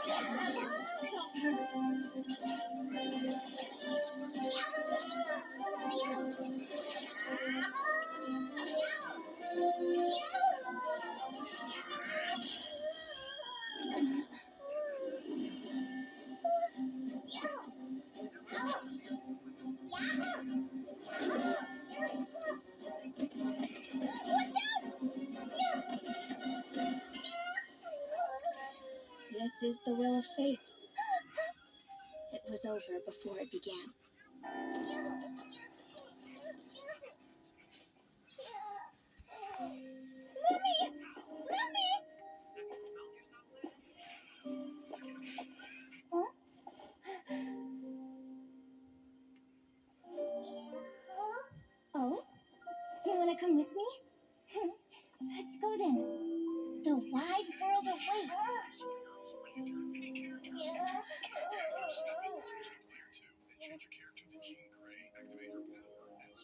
Stop her. This is the will of fate. It was over before it began. Huh? Oh? You wanna come with me? Let's go then. The wide world awaits. Change your character to Jean Grey, activate her power, and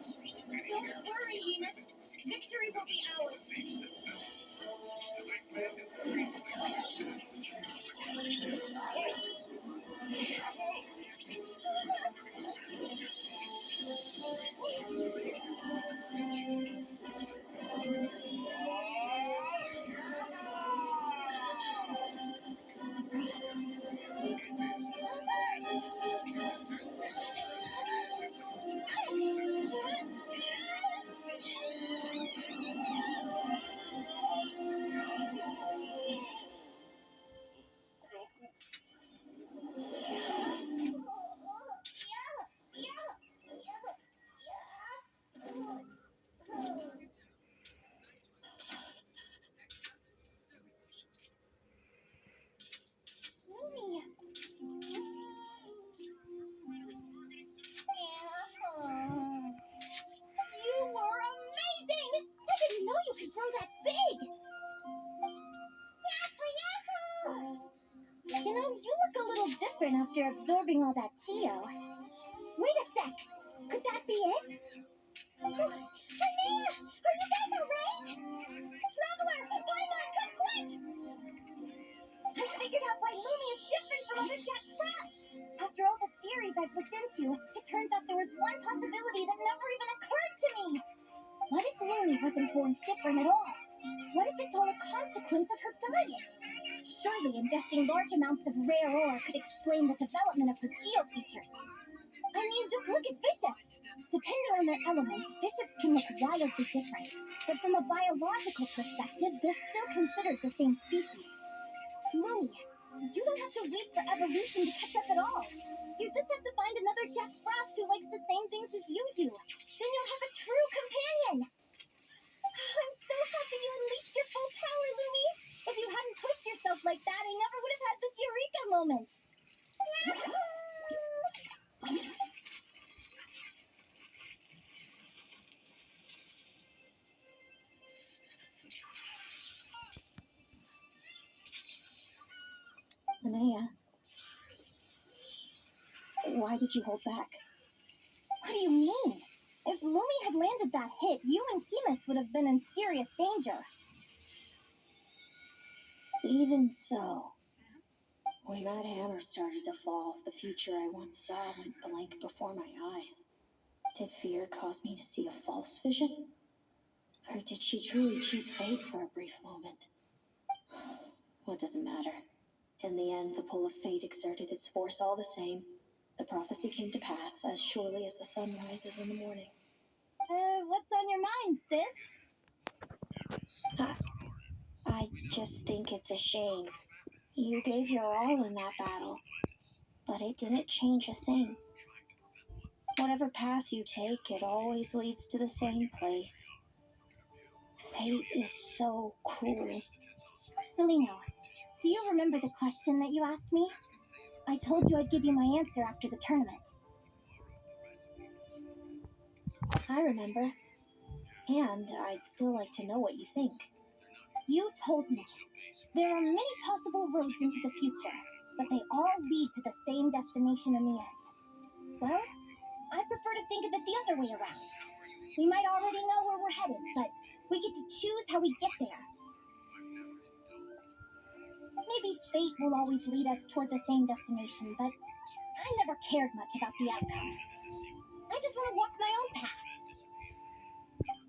switch to Phoenix Don't worry, Enos. Victory will be ours. You were amazing! I didn't know you could grow that big! You know, you look a little different after absorbing all that Chio. Wait a sec! Could that be it? Linnea! Are you guys alright? Traveler! Paimon, come quick! I figured out why Lumi is different from other Jack Frost! After all the theories I've looked into, it turns out there was one possibility that never even occurred to me! What if Lumi wasn't born different at all? What if it's all a consequence of her diet? Surely ingesting large amounts of rare ore could explain the development of her geo features. I mean, just look at bishops. Depending on their element, bishops can look wildly different. But from a biological perspective, they're still considered the same species. Lumi, you don't have to wait for evolution to catch up at all. You just have to find another Jack Frost who likes the same things as you do. Then you'll have a true companion. I'm so happy you unleashed your full power, Lumi. If you hadn't pushed yourself like that, I never would have had this eureka moment. Linnea, why did you hold back? What do you mean? If Lumi had landed that hit, you and Hemus would have been in serious danger. Even so, when that hammer started to fall, the future I once saw went blank before my eyes. Did fear cause me to see a false vision? Or did she truly cheat fate for a brief moment? What does it matter? In the end, the pull of fate exerted its force all the same. The prophecy came to pass as surely as the sun rises in the morning. What's on your mind, sis? I just think it's a shame. You gave your all in that battle, but it didn't change a thing. Whatever path you take, it always leads to the same place. Fate is so cruel. Celino, Do you remember the question that you asked me? I told you I'd give you my answer after the tournament. I remember. And I'd still like to know what you think. You told me there are many possible roads into the future, but they all lead to the same destination in the end. Well, I prefer to think of it the other way around. We might already know where we're headed, but we get to choose how we get there. Maybe fate will always lead us toward the same destination, but I never cared much about the outcome. I just want to walk my own path.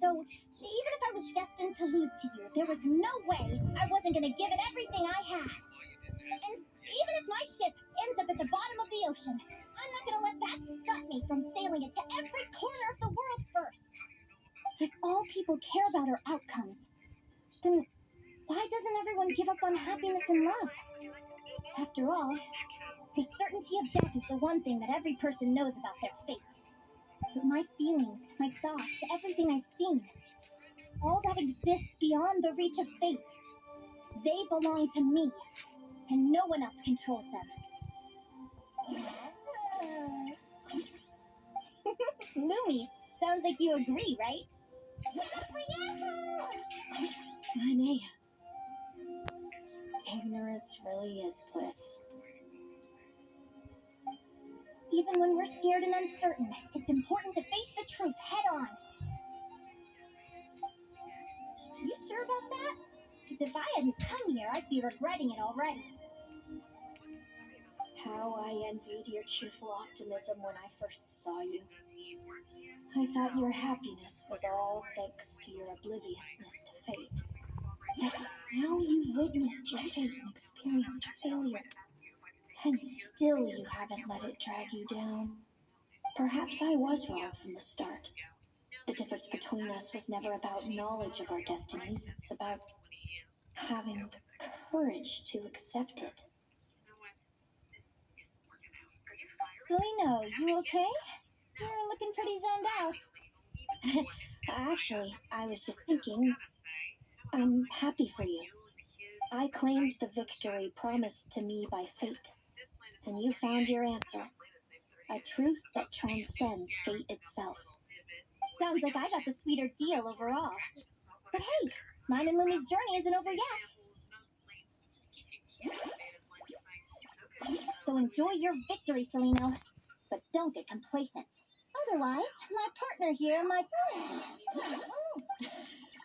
So, even if I was destined to lose to you, there was no way I wasn't going to give it everything I had. And even if my ship ends up at the bottom of the ocean, I'm not going to let that stop me from sailing it to every corner of the world first. If all people care about are outcomes, then why doesn't everyone give up on happiness and love? After all, the certainty of death is the one thing that every person knows about their fate. But my feelings, my thoughts, everything I've seen, all that exists beyond the reach of fate, they belong to me, and no one else controls them. Lumi, sounds like you agree, right? Linnea, ignorance really is bliss. Even when we're scared and uncertain, it's important to face the truth head on. You sure about that? Because if I hadn't come here, I'd be regretting it already. How I envied your cheerful optimism when I first saw you. I thought your happiness was all thanks to your obliviousness to fate. Yet now you've witnessed your fate and experienced failure. And still you haven't let it drag you down. Perhaps I was wrong from the start. The difference between us was never about knowledge of our destinies. It's about having the courage to accept it. Caleano, you okay? You're looking pretty zoned out. Actually, I was just thinking, I'm happy for you. I claimed the victory promised to me by fate, and you found your answer. A truth that transcends fate itself. Sounds like I got the sweeter deal overall. But hey, mine and Lumi's journey isn't over yet. So enjoy your victory, Caleano. But don't get complacent. Otherwise, my partner here might...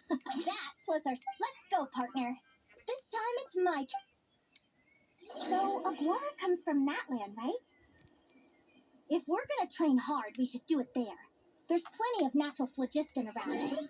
That plus our... Let's go, partner. This time it's my turn. So, Aguara comes from Natland, right? If we're gonna train hard, we should do it there. There's plenty of natural phlogiston around.